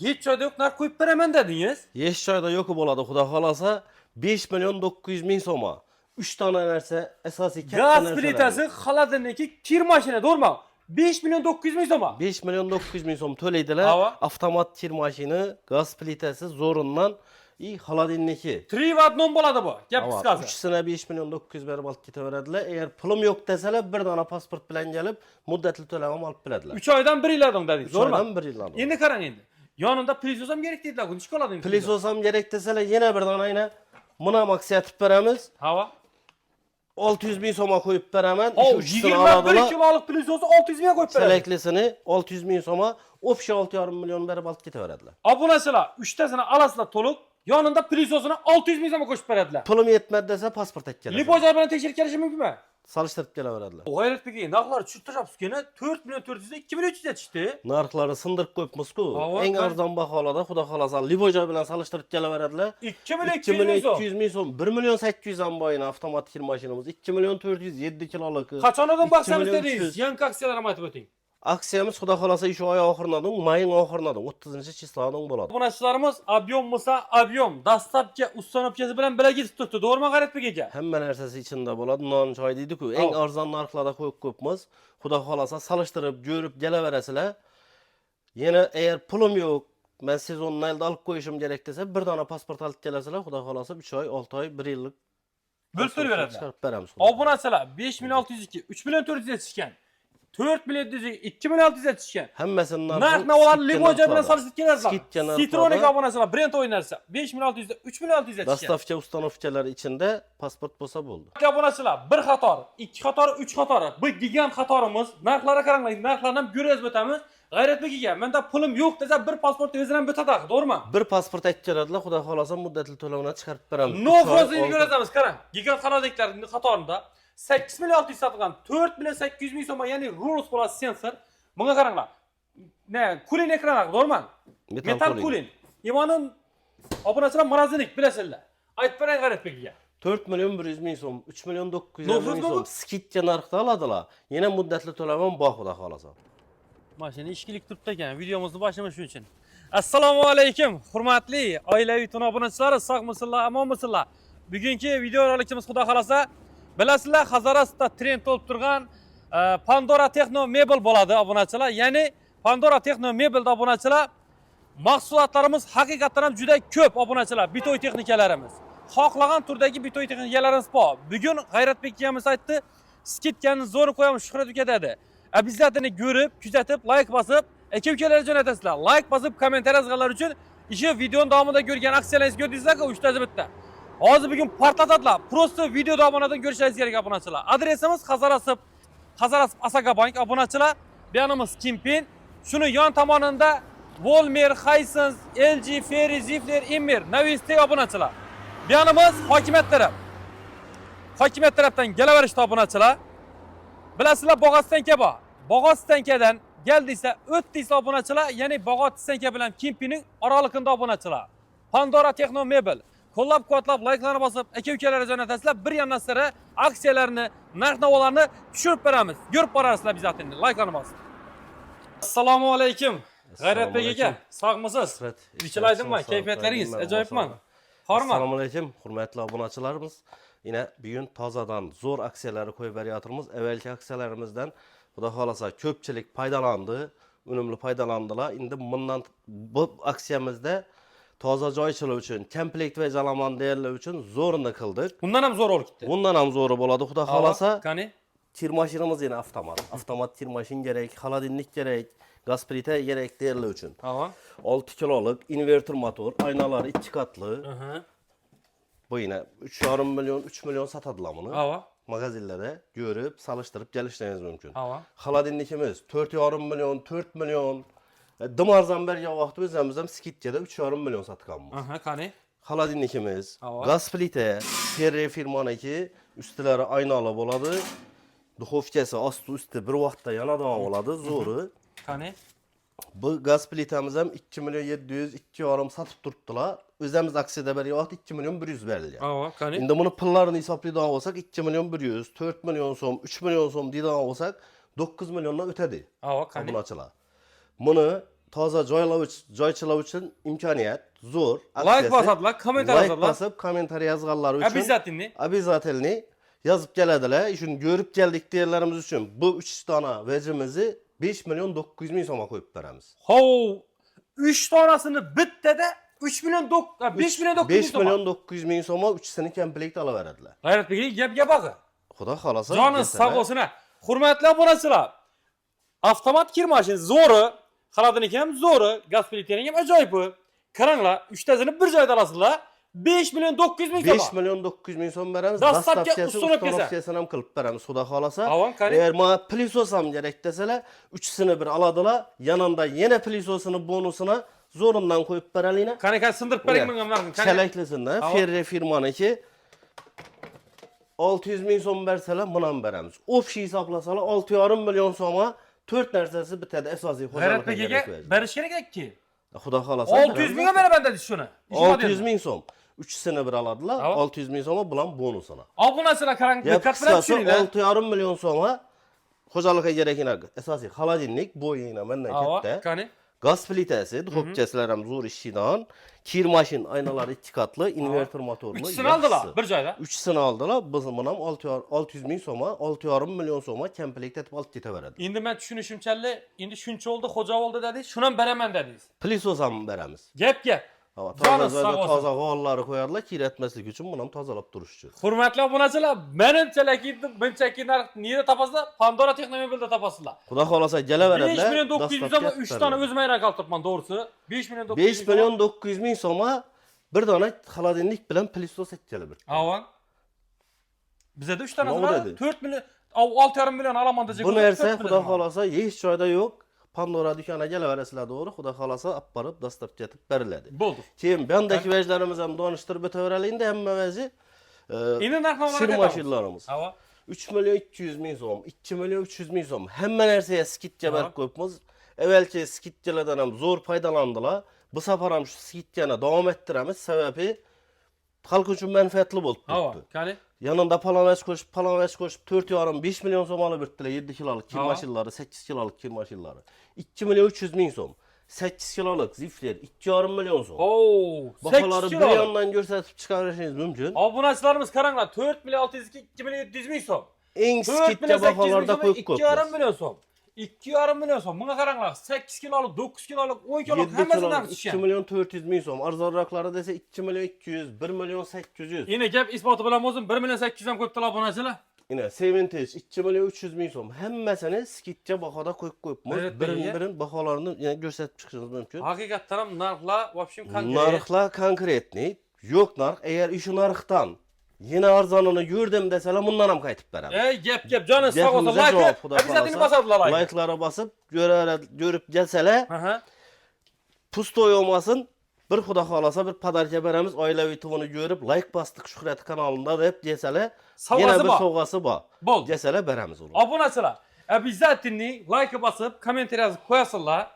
Hiç joyda yo'q narx qo'yib beraman dedingiz. Hech joyda yo'q bo'ladi, xudo xolasa 5 million 900 ming so'mga. 3 dona narsa, asosiy katta Gaz narsalar. plitasi, xolodilniki, kir mashina, to'g'rimi? 5 million 900 ming so'm. 5 million 900 ming so'm to'laydilar. Hava. Avtomat kir mashina, gaz plitasi zo'rindan xolodilniki. 3 в 1 bo'ladi bu. Gap qisqasi. Uchisini 5 million 900 berib olib ketaveradilar. Agar pulim yo'q desalar, bir dona pasport bilan kelib, muddatli to'lam olib beradilar. 3 oydan 1 yil ading dedingiz, 3 to'g'rimi? oydan 1 yil oladi. Endi qarang endi. Yonida plyus ham kerak deydilar, bu nechga oladi endi? Plyus ham kerak desalar, yana bir dona ayna buna maksiya atib beramiz. Hava. 600 ming so'mga qo'yib beraman. O, Uchisini 21 oladilar. kiloluk plyus olsa 600 mingga qo'yib beradi. Seleklisini 600 ming so'mga, o'pshi 6,5 million berib olib ketaveradilar. Obunachilar 3 tasini olasizlar to'liq, yonida plyus olsini 600 ming so'mga qo'shib beradilar. Pulim yetmadi desa pasport olib Libojar bilan tekshirib kelishi mumkinmi? Solishtirib kelaveradilar. G'ayratbek, narxlar tushirtirapsiz-ku, 4 million 400 2 million 300 yetishdi. Narxlarni sindirib qo'yibmiz-ku. Hava, Eng qani? arzon baholarda xudo xolasa Libojar bilan solishtirib kelaveradilar. 2 million 2 million 200 200 ming so'm, 1 million 800 ham boyina avtomat kir mashinamiz, 2 million 400 7 kiloluk. Qachondan 2 baqsamiz million dedingiz? 300. Yangi aksiyalarni aytib o'ting. Aksiyamiz xudo xolasa shu oy oxiridan, mayning oxiridan 30-chisladan bo'ladi. Obunachilarimiz объем bo'lsa, объем, dastlabki ustanobkasi bilan birga yetib turibdi. To'g'rimi G'ayratbek aka? Hamma narsasi ichida bo'ladi. Non, choy deydi-ku. Eng arzon narxlarda qo'yib ko'pmiz. Xudo xolasa solishtirib, ko'rib kelaverasizlar. Yana agar pulim yo'q, men sezonni alda olib qo'yishim kerak desa, bir dona pasport olib kelasizlar. Xudo xolasa 3 oy, 6 oy, 1 yillik Bo'lib beradilar. chiqarib beramiz. Obunachilar 5 million 602, 3 million 400 yetishgan. 4 million 700, 2 million 600 yetishgan. Hammasining Narx-navolarni Libojar bilan solishtirib kelasizlar. Skidga narxlarda. Citroen obunachilar brend o'ynarsa 5 million 600 da 3 million 600 yetishgan. Dastavka ustanovkalar ichida pasport bo'lsa bo'ldi. Obunachilar 1 qator, 2 qator, 3 qator. Bu gigant qatorimiz. Narxlarga qaranglar, narxlarni ham ko'rib o'tamiz. G'ayratbek aka, menda pulim yo'q desa bir pasport o'zidan ham bitadi, to'g'rimi? Bir pasport olib keladilar, xudo xolasa muddatli to'lovni chiqarib beramiz. No frozni ko'ramiz, qarang. Gigant qatorliklarning qatorida 8 million 600 sotilgan 4 million 800 ming so'm, ya'ni Rurus Plus sensor. Bunga qaranglar. Ne, kulin ekranlar, to'g'rimi? Metal kulin. Imanin obunachilar morozinik bilasizlar. Aytib berang G'ayratbek aka. 4 million 100 ming so'm, 3 million 900 ming so'm skidga narxda oladilar. Yana muddatli to'lam ham bor, xudo xolasa. Mashina ishkilik turibdi ekan. Videomizni boshlamash uchun. Assalomu alaykum, hurmatli oilaviy tun obunachilari, sog'misizlar, omonmisizlar? Bugungi video rolikimiz xudo xolasa, bilasizlar, Hazarasda trend bo'lib turgan Pandora Techno Mebel bo'ladi obunachilar. Ya'ni Pandora Techno Mebel obunachilar mahsulotlarimiz haqiqatan ham juda ko'p obunachilar, bitoy texnikalarimiz. Xohlagan turdagi bitoy texnikalarimiz bor. Bugun G'ayratbek akamiz aytdi, skidkani zo'r qo'yamiz Shuhrat aka dedi. Обязательно ko'rib, kuzatib, like bosib, aka-ukalarga jo'natasizlar. Like bosib, kommentariy yozganlar uchun ishi videoning davomida ko'rgan aksiyalaringizni ko'rdingizlar-ku, 3 tasi bitta. Hozir bugun portlatadilar. Prosta video davomidan ko'rishingiz kerak obunachilar. Adresimiz Hazarasp Asagabank obunachilar. Yanimiz Kimpin. Shuni yon tomonida Volmer, Hisense, LG, Ferry, Zifler, Immer, Navistey obunachilar. Yanimiz hokimiyat taraf. Hokimiyat tarafdan kelaverishdi obunachilar. Bilasizlar, Bog'ot tanka bor. Bog'ot tankadan keldiysa, o'tdiysa obunachilar, ya'ni Bog'ot tanka bilan Kimpining oralig'ida obunachilar. Pandora Techno Mebel. Qo'llab-quvvatlab, like'larni bosib, aka-ukalarga jo'natasizlar. Bir yandan sira aksiyalarni, narx-navolarni tushirib beramiz. Ko'rib borasizlar bizatini. Like'larni bosib. Assalomu alaykum. G'ayratbek aka, sog'misiz? Bichilaydimmi? Kayfiyatlaringiz ajoyibmi? Hormat. Assalomu alaykum, hurmatli obunachilarimiz. Yine bugun tozadan zo'r aksiyalarni qo'yib beryapmiz. Avvalgi aksiyalarimizdan xudo xolasa ko'pchilik foydalandi, unumli foydalandilar. Endi bundan bu aksiyamizda toza joychilar uchun, komplekt va jalaman deyarlar uchun zo'rini qildik. Bundan ham zo'r bo'lib ketdi. Bundan ham zo'ri bo'ladi, xudo xolasa. Qani? Tir mashinamiz yana avtomat. Avtomat tir mashin kerak, xolodilnik kerak, gaz plita kerak deyarlar uchun. 6 kiloluk inverter motor, aynalar 2 qatli. Bu yine 3,5 milyon, 3 milyon satadilar bunu. Magazinlerde görüp, salıştırıp geliştirmeniz mümkün. Xolodilnikimiz 4,5 milyon, 4 milyon. Dımarzan berge vaxtı özümüzden skidkede 3,5 milyon satqanmız. Qani? Xolodilnikimiz, gaz plita, Ferry firmaniki, üstləri aynalı boladı. Duxovkası astı üstü bir vaxtda yanadan oladı, zoru. Qani? Bu gaz plitamız hem 2 milyon 700, 2,5 satıp durdular. Özümüz aksiyada beri vaxt 2 milyon 100 verildi. Qani? İndi bunu pullarını hesaplaydan olsak 2 milyon 100, 4 milyon so'm, 3 milyon so'm deydan olsak 9 milyondan ötedi. Qani? Obunachilar. Bunu toza joychilar uchun imkoniyat zo'r. Like bosadilar, komentar like yozadilar. bosib, komentar yozganlar uchun Обязательный. yazıp gelediler. Şunu görüp geldik diyenlerimiz için bu 3 tane vecimizi 5 milyon 900 bin soma koyup veremiz. Ho! 3 tanesini bitti de 5 milyon 900 5 milyon 900 bin soma 3'sini komplekt alıverdiler. Gayret Bey gap bakı. Xudo xolasa. Canınız sağ olsun. Hurmatli obunachilar. Avtomat kir mashin zo'ri, xaladini ham zo'ri, gaz plitering ham ajoyib. Qaranglar, 3 tasini bir joyda olasizlar. 5 milyon 900 bin 5 milyon 900 bin som veremiz. Dastlabki Ustanovkasini ham qilib beramiz. Xudo xolasa. Avan Eğer ma plisos ham kerak deseler 3'sini bir aladılar. Yanında yine plisosunu bonusuna zorundan koyup beralina. Qani sindirib bering menga bunaqani. Çeleklisinden Ferre firmaniki 600 bin som verseler buna veremiz. Opşi hesaplasalar 6,5 milyon soma 4 nersesi bitedi esası Gayret hocalıkta Bey'e beriş gerek ki. Xudo xolasa. 600 bin'e bana ben dedi şunu. 600 bin som. 3'sini bir aladılar. 600 bin soma bulan bonusuna. Obunachilar qarang, Ya diqqat bilan kısası tushuninglar. 6,5 milyon soma hocalıkta gerekine esası haladinlik boyuna menden katta. Qani. Gaz plitesi, duxopçasilar ham zo'r ishidan, kir mashin aynalari 2 katlı, inverter motorlu. 3'sini aldılar bir joyda. 3'sini aldılar. Biz bunam 600 bin soma, 6,5 milyon soma komplekt etib olib ketaveradi. Endi men tushunishimcha, endi shuncha oldu, xo'ja oldu dedi, shuni ham beraman dedingiz. Plisos ham beramiz. Gap. Toza g'ollarni qo'yadilar, kir etmaslik uchun buni ham tozalab turish uchun. Hurmatli obunachilar, menimcha bunchaki narx niyada topasizlar? Pandora Texnomobilda topasizlar. Xudo xolasa kelaveradilar. 5 milyon 900 bin soma 3 tane o'zim ayran qoltiribman, to'g'risi. 5 milyon 900 5 milyon 900 bin soma bir dona xolodilnik bilan plisos etdilar bir. Avan. Bizda 3 tane Ne var. dedi? 4 milyon 6,5 milyon alaman diyecek. Bu narsa Xudo xolasa hech joyda yo'q. Pandora dükkana kelaverasizlar to'g'ri. Xudo xolasa olib borib dastlab ketib beriladi. Bo'ldi. Keyin bendeki vejlarimiz ham donishtirib o'taveraylik-da hamma veji. Endi narxni Sir mashinlarimiz. Ava. 3 milyon 200 bin so'm, 2 milyon 300 bin so'm. Hamma narsaga skidga berib qo'yibmiz. Evvelki skidkalardan ham zo'r foydalandilar. Bu safar ham shu skidkani davom ettiramiz. Sababi xalq uchun manfaatli bo'lib Ava. turibdi. Qani? Yanında palavech qo'shib 4,5 milyon so'm olib birdilar 7 kilolik kir mashinalari, 8 kilolik kir mashinalari. 2 milyon 300 bin so'm. 8 kilolik zifler 2,5 milyon so'm. Oo, 8 Bahoları bir kilo. yandan ko'rsatib chiqarishingiz mumkin. Obunachilarimiz qaranglar, 4 milyon 602 2 milyon 700 bin so'm. Eng skidga baholarda qo'yib 2,5 milyon so'm. 2,5 milyon so'm. Bunga qaranglar, 8 kiloluk, 9 kiloluk, 10 kiloluk hammasidan 2 tushgan. milyon 400 bin so'm. Arzonroqlari desa 2 milyon 200, 1 milyon 800. Yine gap isboti bilan bo'lsin, 1 milyon 800 ham ko'p talab obunachilar. Yine Sevintage 2 milyon 300 bin so'm. Hammasini skidga bahoda qo'yib qo'yibmiz. Evet, Birin baholarini yana ko'rsatib chiqishingiz mumkin. Haqiqatan ham narxlar, в общем, konkret. Narxlar konkretni. Yo'q narx. Eğer şu narxdan yine arzonini yurdim deseler bundan ham qaytib beradi. Gap, canınız sağ olsun. Like, обязательно basadilar like. Like'lara basıp görüp gelseler, Aha. pustoy olmasın. Bir Xudo xolasa bir podarka beramiz. Oilaviy tuvini görüp like bastık Shuhrat kanalında deb deseler, yana bir sovg'asi bor. Bo'ldi. Deseler beramiz uni. Obunachilar, обязательно like basıp, komentar yozib qo'yasizlar.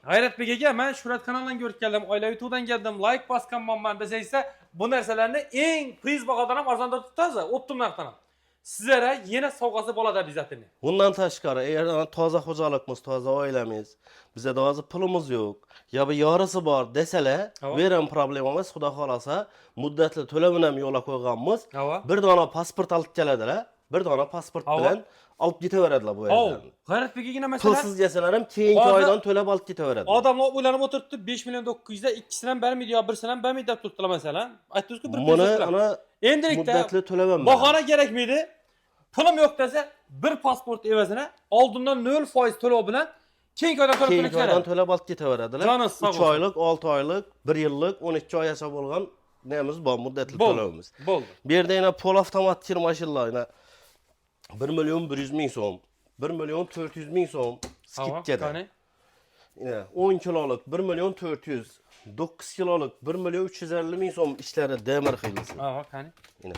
G'ayrat Bey'ga men Shuhrat kanalidan ko'rib keldim, oilaviy tuvdan keldim, like bosganman desangizda, bu narsalarni eng priz bahodan ham arzonda tutasiz, optim narxdan ham. Sizlere yine sovg'asi bo'ladi обязательно. Bundan tashqari, eğer toza xo'jaligimiz, toza oilamiz, bize de hozir pulimiz yo'q, ya bir yarısı bor deseler, veren problem emas, Xudo xolasa, muddatli to'lovini ham yo'lga qo'yganmiz. Bir dona pasport olib keladilar. Bir dona pasport bilan olib ketaveradilar bu yerlarni. G'ayrat Bey'ga yine mesela Pulsiz deseler ham keyingi oydan to'lab olib ketaveradi. Adamlar o'ylanib o'tiribdi, 5 milyon 900 da ikkisidan bermidi yo birisidan bermidi deb turibdilar mesela. Aytdingiz-ku bir Buni pul ana endilikda muddatli to'lavam. bahona kerakmidi? Pulum yo'q desa, bir pasport evazine oldindan 0% to'lov bilan keyingi oydan to'lab Keyingi oydan to'lab olib ketaveradilar. Canınız sağ 3 oylik, 6 oylik, 1 yillik, 12 oy yashab bo'lgan nemiz bor, muddatli to'lovimiz. Bo'ldi. Bu yerda yana pol avtomat kir mashinlar yana 1 milyon 100 bin so'm, 1 milyon 400 bin so'm skidkada. Yine 10 kiloluk 1 milyon 400, 9 kiloluk 1 milyon 350 bin so'm ishlari demir xilisi. Aha, qani. Yine.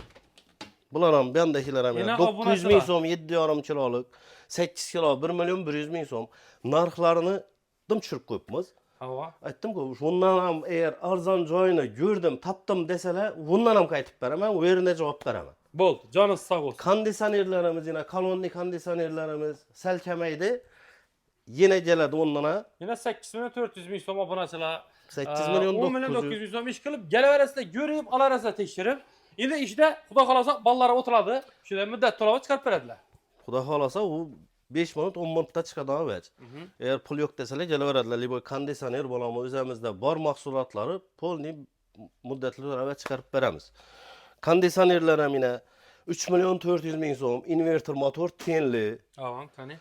Bular ham bendakilar ham 900 bin so'm 7,5 kiloluk, 8 kilo 1 milyon 100 bin so'm narxlarini dim tushirib qo'yibmiz. Aytdim-ku, bundan ham eğer arzon joyini ko'rdim, topdim deseler, bundan ham qaytib beraman, u yerda javob beraman. Bo'ldi, joningiz sog' bo'lsin. Konditsionerlarimiz yine kolonni konditsionerlarimiz sal kamaydi. yine geladi ondan Yine 8 milyon 400 bin so'm obunachilar. 8 milyon 10 milyon 900. 900 bin so'm ish qilib, galaverasida görüp, alarasida tekshirib, endi ishda xudo xolasa ballar o'tiradi. Shunda muddat to'lov chiqarib beradilar. Xudo xolasa u 5 minut 10 minutda chiqadigan vech. Eğer pul yok deseler geliveradilar. Libo konditsioner bo'lami o'zimizda bor mahsulotlari polni muddatli to'lab chiqarib beramiz. Konditsionerlar ham yine 3 milyon 400 bin so'm, inverter motor tenli. Tamam, qani.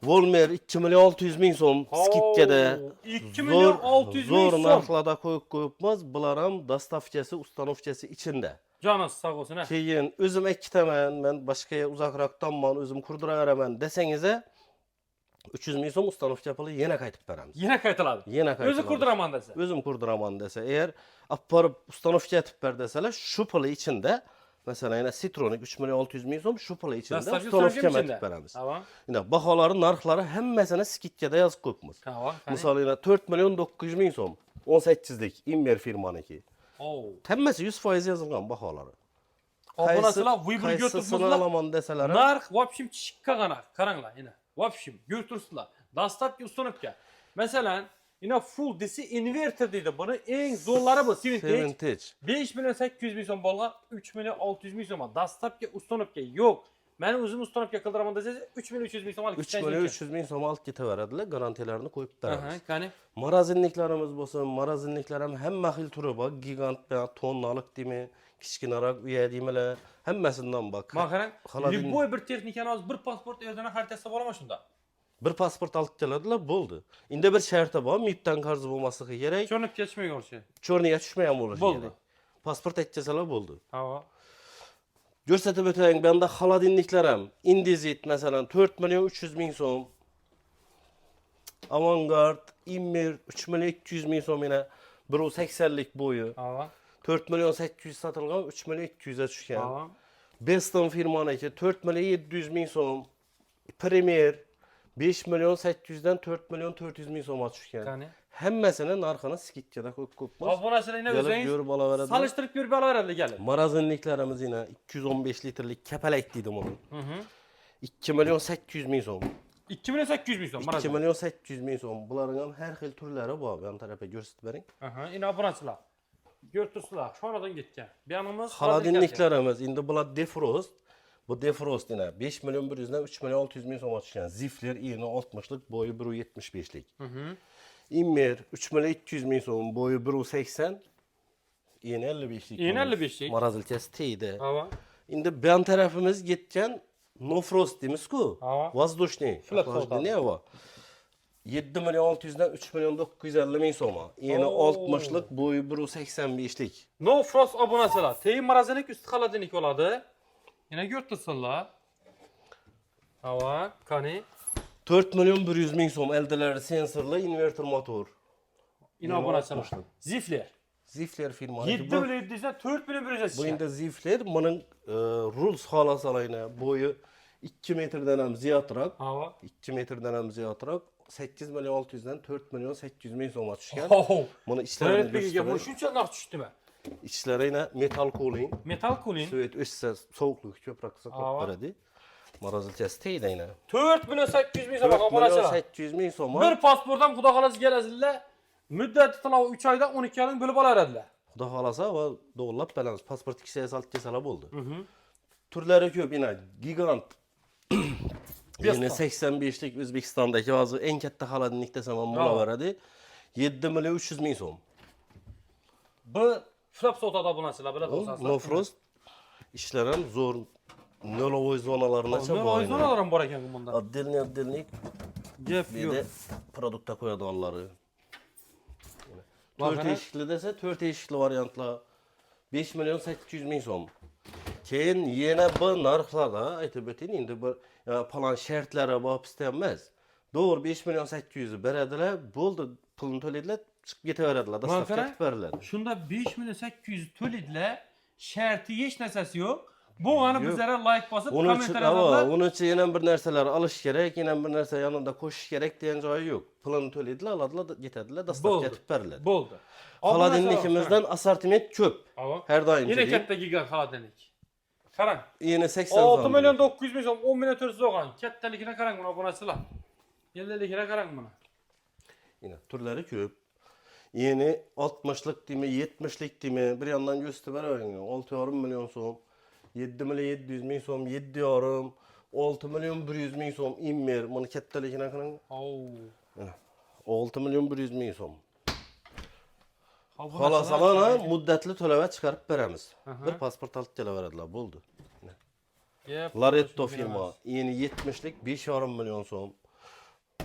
Volmer 2 milyon 600 bin so'm skitkada. 2 milyon 600 bin Zor so'm. narxlarda qo'yibmiz. Bular ham dastavkasi, ustanovkasi içinde. Canınız sağ olsun. Keyin özüm ikkitaman, men boshqa uzoqroqdanman, özüm qurdiraveraman desangiz 300 bin so'm ustanovka puli yana qaytib beramiz. Yine qaytiladi. Yana qaytib. O'zi qurdiraman desa. Özüm qurdiraman desa, eğer apparib ustanovka etib ber desalar, shu puli içinde mesela yine Citronik 3 milyon 600 bin so'm shu puli içinde ustanovka etib beramiz. Tamam. Yine bahoları, narxlari hammasini skitkada yozib qo'yibmiz. Tamam. Misal yine 4 milyon 900 bin so'm 18'lik Inver firmaniki. Hammasi 100% yozilgan bahoları. Obunachilar vibr Qaysisini götürsünler. alaman deseler Narx vapshim chishikka qana. Qaranglar yine. Vapshim götürsünler. Dastavka ustanopka. Mesela yine full desi inverter deydi. Bunu en zorları bu. Vintage. 5 milyon 800 bin so'm bo'lgan 3 milyon 600 bin so'm. Dastavka ustanopka yo'q. Men o'zim ustanopka qildiraman desangiz 3 milyon 300 bin so'm olib 3 milyon 300 bin so'm olib ketaveradilar, garantiyalarni qo'yib beramiz. Aha, qani. Marazinliklarimiz bo'lsin, marazinliklar ham hamma xil turi bor. Gigant bilan tonnalik deymi, kichkinaroq uya deymilar, hammasidan bor. Mana qarang, любой bir texnikani hozir bir pasport o'zini xaritasida bo'laman shunda. Bir pasport olib keladilar, bo'ldi. Endi bir sharti bor, MIPdan qarzi bo'lmasligi kerak. Cho'nib ketishmagan o'sha. Cho'rniga tushmagan bo'lishi Bo'ldi. kerak. Pasport etsalar bo'ldi. Ha. Görsatib o'tayım, bende xolodilniklar ham Indesit mesela 4 milyon 300 bin so'm. Avangard, Immer 3 milyon 200 bin so'm yine 1.80'lik boyu. Ha. 4 milyon 800 satılgan 3 milyon 200'e düşken. Ha. Beston firmaniki 4 milyon 700 bin so'm. Premier 5 milyon 800'den 4 milyon 400 bin so'ma düşken. Qani. Hammasini narxini skitkada qo'yibmiz. Obunachilar yine o'zingiz Görüp olaveradi. salishtirib ko'rib olaveradi gelin. Marazinliklarimiz yine 215 litrelik kapalak deydi bunu. 2 milyon 800 bin so'm. 2 milyon 800 bin so'm. 2 milyon 800 bin so'm. Bularning ham har xil turlari bor. Ben tarafa ko'rsatib bering. Aha, yine obunachilar. Götürsünler. Sonradan gitken. Bir anımız Xolodilniklarimiz endi bular defrost. Bu defrost yine 5 milyon 100'den 3 milyon 600 bin so'mga tushgan. Zifler iğne 60'lık, boyu 1.75'lik. Immer 3 milyon 200 bin so'm, boyu 1.80. İğne 55'lik. İğne 55'lik. Marazilkasi teydi. Hava. Endi ben tarafımız gitken no frost deymiz-ku. Воздушный. Ne var? 7 milyon 600'den 3 milyon 950 bin so'ma. Yine 60'lık, boyu 1.85'lik. No frost obunachilar. Teyin marazinik üstü xolodilnik oladi. Yine götürsünler. Hava, qani. 4 milyon 100 bin so'm eldeleri sensorlu inverter motor. Yine obunachilar. Zifler. Zifler firması. 7 milyon 700'den 4 milyon 100'e Bu indi Zifler bunun rules xalasalayına boyu 2 metreden hem ziyatırak. Hava. 2 metreden hem ziyatırak. 8 milyon 600'den 4 milyon 800 bin so'ma tushgan. Bunu işlerini göstereyim. Bu shuncha narx tushdi mi? İçleri yine metal cooling. Metal cooling. Sovet o'ssa sovuqlik ko'proq saqlab beradi. Marazilchasi teydi yine. 4 milyon 800 bin 4 so'm milyon obunachilar. 800 bin so'ma. Bir pasportdan xudo xolasi kelasizlar. Müddeti to'lov 3 oyda 12 oydan bo'lib olaveradilar. Xudo xolasa va doğrulab beramiz. Pasport kishisiga solib kelsalar bo'ldi. Turlari ko'p yine gigant. Yine 85'lik O'zbekistondagi hozir eng katta xolodilnik desam ham bo'laveradi. 7 milyon 300 bin so'm. Bu flap sotada obunachilar biladi o'zingizlar. No frost ishlar ham zo'r. Nolovoy zonalargacha bor. Nolovoy zonalar ham bor ekan bunda. Отдельный Gap bir yo'q. de produkta qo'yadiganlari. 4 eshikli desa 4 eshikli variantlar 5 milyon 800 bin so'm. Keyin yana bu narxlarda aytib o'tayın, endi bir falan shartlari bor emas. Doğru 5 milyon 800'ü beradilar, bo'ldi, pulni to'laydilar, chiqib ketaveradilar, dastavka qilib beriladi. Shunda 5 milyon 800 to'laydilar, sharti hech narsasi yo'q. Bu ana bizlere like bosib, kommentar yozadilar. Onun için yana bir narsalar alish kerak, yana bir narsa yanında qo'shish kerak degan joyi yo'q. Pulni to'laydilar, oladilar, ketadilar, dastavka qilib beriladi. Bo'ldi. Xolodilnikimizdan assortiment ko'p. Har doim. Yine katta gigant xolodilnik. Qarang. Yine 80 6 milyon 900 bin so'm, 10 milyon 400 olgan. Kattaligine qarang buni obunachilar. 50'likine qarang buna. Yine türleri köp. Yeni 60'lık dimi, 70'lik dimi bir yandan göstereyim. 6,5 milyon so'm, 7 milyon 700 ming so'm, 7,5, 6 milyon 100 ming so'm immer. Bunu kattaligine qarang. 6 milyon 100 ming so'm. Xolasalana muddatli to'lova chiqarib beramiz. Bir pasport olib kelaveradilar, bo'ldi. Laretto firma, yeni 70'lik 5,5 milyon so'm.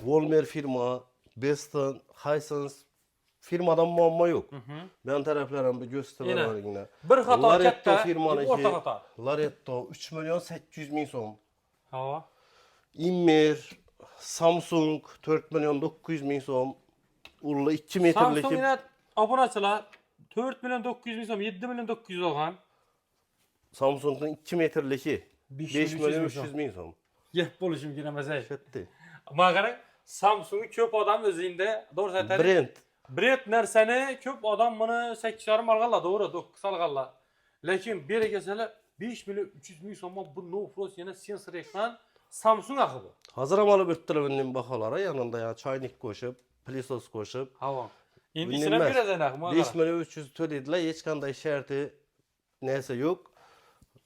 Volmer firma, Beston, Hisense firmadan muammo yo'q. Ben taraflarım bir göstereyim. Bir xato Laretto katta, firmaniki. o'rta xato. Laretto 3 milyon 800 ming so'm. Ha. Immer, Samsung 4 milyon 900 ming so'm. Ulla 2 metrlik. Samsung yine obunachilar 4 milyon 900 ming so'm, 7 milyon 900 olgan. Samsung'un 2 metrliki 5 milyon 300 ming so'm. Yep bo'lishim kerak emas. Şetti. Mana qarang, Samsung'ni ko'p odam o'zingda, to'g'ri aytadi. Brend narsani ko'p odam buni 8,5 olganlar, to'g'ri, 9 olganlar. Lekin beri kelsalar 5 milyon 300 ming so'm bu no frost yana sensor ekran Samsung axı bu. Hazır amalı büttiribinin bahalara yanında ya çaynik koşup, pilisos koşup. Hava. Endi içine biraz axı. 5 milyon 300 tödediler, hiç kanday şerti neyse yok.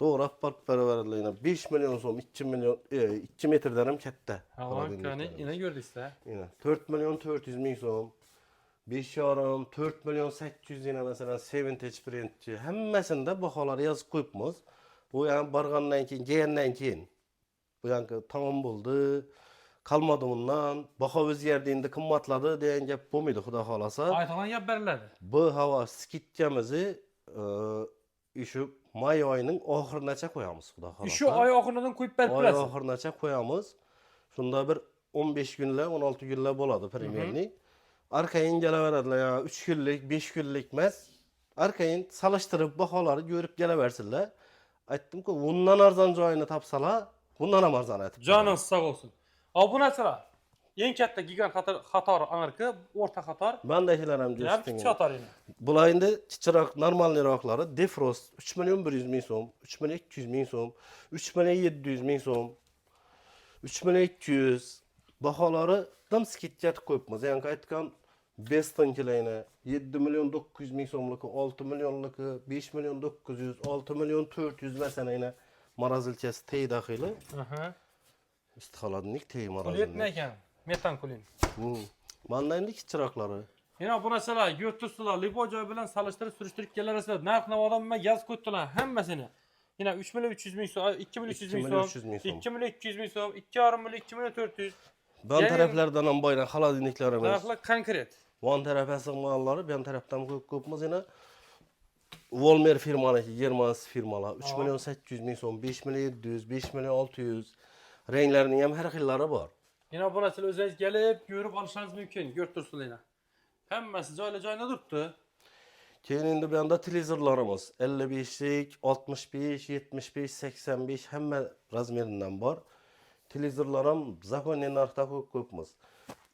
Doğru apart beraberler yine 5 milyon so'm 2 milyon 2 metreden katta. Hava kani yine gördük işte. Yine 4 milyon 400 ming so'm. 5,5 4 milyon 800 yine mesela Sevintage brendçi. Hemmesinde bahaları yazıp koyupmiz. Bu yani bargandan keyin, gelgenden keyin. Bu yani tamam buldu. Kalmadı bundan. Baha öz yerde indi kımmatladı deyen gap bo'lmaydi xudo xolasa. Aytagan gap beriladi. Bu hava skitcamizni şu may ayının oxirigacha qo'yamiz xudo xolasa. Şu ay oxiridan qo'yib berib Ay turasiz. oxirigacha qo'yamiz. Shunda bir 15 günle 16 günle bo'ladi premyerni. Arkayin kelaveradilar ya 3 kunlik, 5 kunlik emas. Arkayin salishtirib bahoları görüp kelaversinlar. Aytdim-ku, bundan arzon joyini topsalar, bundan ham arzon aytib. Canınız sağ olsun. Obunachilar, eng katta gigant qator anarki, o'rta qator. Ben de hilaram Ham jesting. kichik qator endi. Bular endi kichikroq normalroqlari Defrost 3 milyon 100 ming so'm, 3 milyon 200 ming so'm, 3 milyon 700 ming so'm, 3 milyon 200 baholari dim skitga qo'yibmiz. Yani aytgan Bestonkilarni 7 milyon 900 ming so'mligi, 6 milyonligi, 5 milyon 900, 6 milyon 400 masalan marazilchasi tey daxili. İstihaladnik tey marazilni. Kulit ne ekan? Metan kulin. Mana endi kichikroqlari. Yana bunachalar yo'rttirsalar, libo joy bilan solishtirib surishtirib kelarasizlar. Narx-navodan men yaz qo'ydilar hammasini. Yana 3 milyon 300 ming so'm, 2 milyon 300 ming so'm, 2 milyon 200 ming so'm, 2,5 milyon 2 milyon 400. Ben taraflardan ham boydan xolodilniklarimiz. Narxlar konkret. Van tarafı malları ben taraftan ko'pmiz yana. Volmer firmaniki, German firmalar 3 milyon 800 ming so'm, 5 milyon 700, 5 milyon 600. Renklarining ham har xillari bor. Yana bunachalar o'zingiz kelib, ko'rib olishingiz mumkin, yo'rttirsalar yana. Hammasi joyla-joyida turibdi. Keyin endi bu yoqda televizorlarimiz 55lik, 65, 75, 85 hamma razmeridan bor. Televizorlar ham zakonniy narxda ko'pmiz.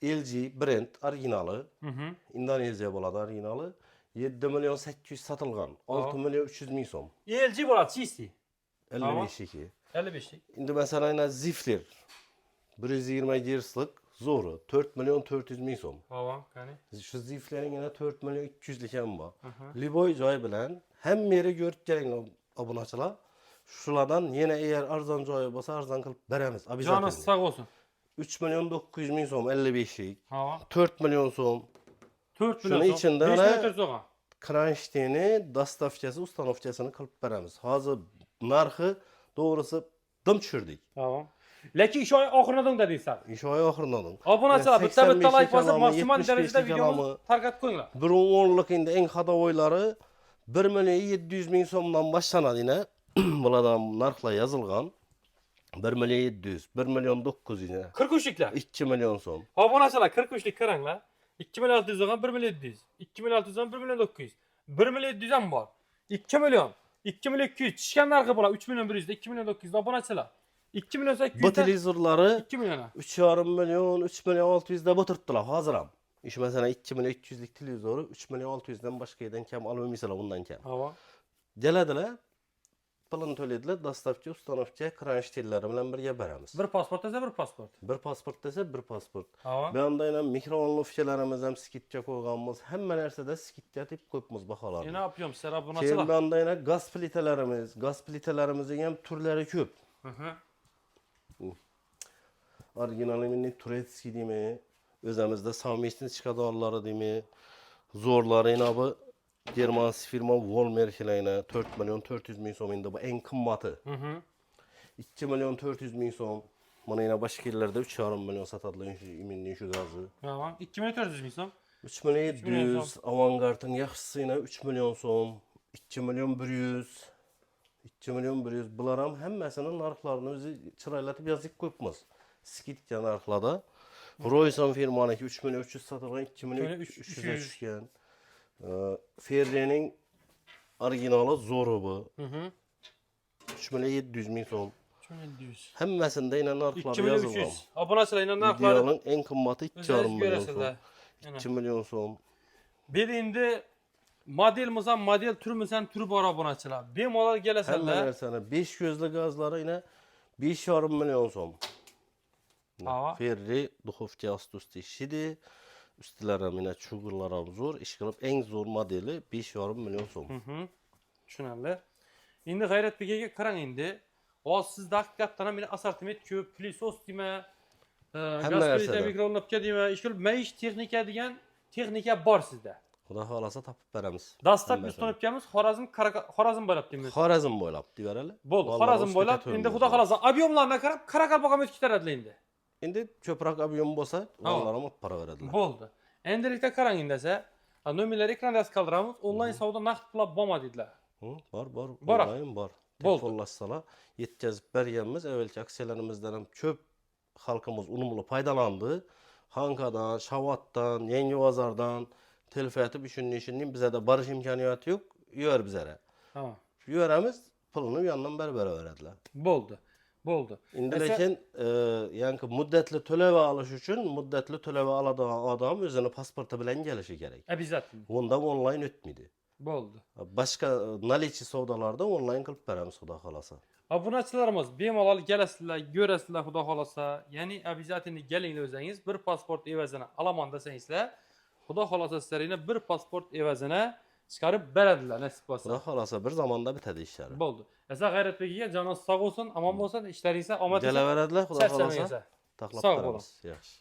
LG brend originali. Indoneziya bo'ladi originali. 7 milyon 800 satılgan. 6 milyon 300 ming so'm. LG bo'ladi, chisti. 55'liki. 55'lik. Endi mesela yine Zifler 120 Hz'lik zoru 4 milyon 400 ming so'm. Hava, qani. Şu Zifler'in yine 4 milyon 200'lik ham bor. Liboy joy bilan hamma yeri ko'rib keling obunachilar. Shulardan yana eğer arzon joyi bo'lsa arzon qilib beramiz. Canınız sağ olsun. 3 milyon 900 ming so'm 55'lik. Hava. 4 milyon so'm. 4 Şunun milyon içinde 5 ne? milyon 400 olgan. Kranşteyni, dastavkası, ustanovkasını qilib beramiz. Hozir narxi doğrusu dim tushirdik. Tamam. Lekin ish oy oxiridan dedingizlar. İş oy oxiridan. Obunachilar, bitta like bosib maksimal darajada 75'lik videomizni alami. tarqatib qo'yinglar. 1.10'lik endi eng xato o'ylari 1 milyon 700 ming so'mdan boshlanadi yine. Bulardan narxlar yozilgan. 1 milyon 700, 1 milyon 900 yine. 43'liklar. 2 milyon so'm. Obunachilar 43'lik qaranglar. 2 milyon 600 olgan 1 milyon 700. 2 milyon 600 olgan 1 milyon 900. 1 milyon 700 ham bor. 2 milyon. 2 milyon 200 tushgan narxi bo'ladi 3 milyon 100 2 milyon 900 obunachilar. 2 milyon 800 Bu televizorları 2 milyona. 3,5 milyon, 3 milyon 600 da batırttılar hazır ham. İş mesela 2 milyon 200'lik televizoru 3 milyon 600'den başka yerden kam almamışlar bundan kam. Hava. Gelediler. pulini to'laydilar, dostavka, ustanovka, kranshtilari bilan birga beramiz. Bir pasport desa bir pasport. Bir pasport desa bir pasport. Ha. Bu yoqda yana mikrovolnovkalarimiz ham skidga qo'yganmiz. Hamma narsada skidga deb qo'yibmiz baholarni. Yana yapıyorum Keyin bu obunachilar. yoqda yana gaz plitalarimizning ham turlari ko'p. Original mini turetskiy deymi, o'zimizda совместный chiqadorlari deymi, zo'rlari yana bu German firma Wolmerk'layna 4 milyon 400 ming so'm endi bu eng qimmati. 2 milyon 400 ming so'm. Mana yana boshqa yerlarda 3,5 milyon sotadilar iminning shu gazi. Tamam. 2400 ming so'm. 3 milyon 700, Avangard'ın yaxshisi yana 3 milyon so'm, 2 milyon 100, 2 milyon 100. Bular ham hammasini narxlarini o'zi chiroylatib yozib qo'yibmiz. Skidka narxlarda. Royson firmaniki 3 milyon 300 sotilgan, 2 milyon 300 ga tushgan. Ferri'ning originali zo'ri bu. 3 milyon 700 ming so'm. 2700. Hammasida yana narxlar yozilgan. 2300. Obunachilar yana narxlari. Videoning eng qimmati 2,5 milyon so'm. 2 milyon so'm. Bir endi modelmizdan model turmizdan turi bor obunachilar. Bemalol Hamma kelasizlar. narsani 5 ko'zli gazlari yana 5,5 milyon so'm. Ha. Ferri duxovka osti ishidi. Ustilari ham yana chug'urlar ham zo'r, ish qilib eng zo'r modeli 5,5 milyon so'm. Tushunarli. Endi G'ayratbek aka qarang endi. Hozir sizda haqiqatdan ham meni assortiment ko'p, plysos deymi, gaz plita mikrovolnovka deymi, ish qilib maishiy texnika degan texnika bor sizda. Xudo xolasa topib beramiz. Dastlab ustonovkamiz Xorazm bo'ylab deymiz. Xorazm bo'ylab deyverali. Bo'ldi, Xorazm bo'ylab. Endi xudo xolasa ob'yomlarni qarab, Qoraqalpoq ham o'tkazadilar endi. Endi ko'proq ob'yom bo'lsa, ular ham olib boraveradilar. Bo'ldi. Endilikda qarang desa, nomerlar ekranda qoldiramiz. Onlayn savdo naqd pul bo'lma dedilar. Bor, Bor. onlayn bor. Telefonlashsalar, yetkazib berganmiz. Avvalgi aksiyalarimizdan ham ko'p xalqimiz unumli foydalandi. Xankadan, Shavatdan, Yangi bozordan telefon ishini bizada borish imkoniyati yo'q. Yo'q bizara. Tamam. Yo'ramiz, pulini u yoqdan beraveradilar. Bo'ldi. Bo'ldi. Endi lekin yangi muddatli to'lov olish uchun muddatli to'lov oladigan odam o'zini pasporti bilan kelishi kerak. Обязательно. Unda onlayn o'tmaydi. Bo'ldi. Boshqa наличие savdolarda onlayn qilib beramiz, xudo xolasa. Obunachilarimiz bemalol kelasizlar, ko'rasizlar xudo xolasa. Ya'ni обязательно kelinglar o'zingiz bir pasport evazini olaman desangizlar, xudo xolasa sizlarga bir pasport evazini chiqarib beradilar, nasib bo'lsa. Xudo xolasa bir zamonda bitadi ishlar. Bo'ldi. Esa G'ayratbek aka joningiz sog' bo'lsin, omon bo'lsin, ishlaringiz omad bo'lsin. Kelaveradilar, xudo xolasa. Charchamaysiz. Taxlab Sog' beramiz. Yaxshi.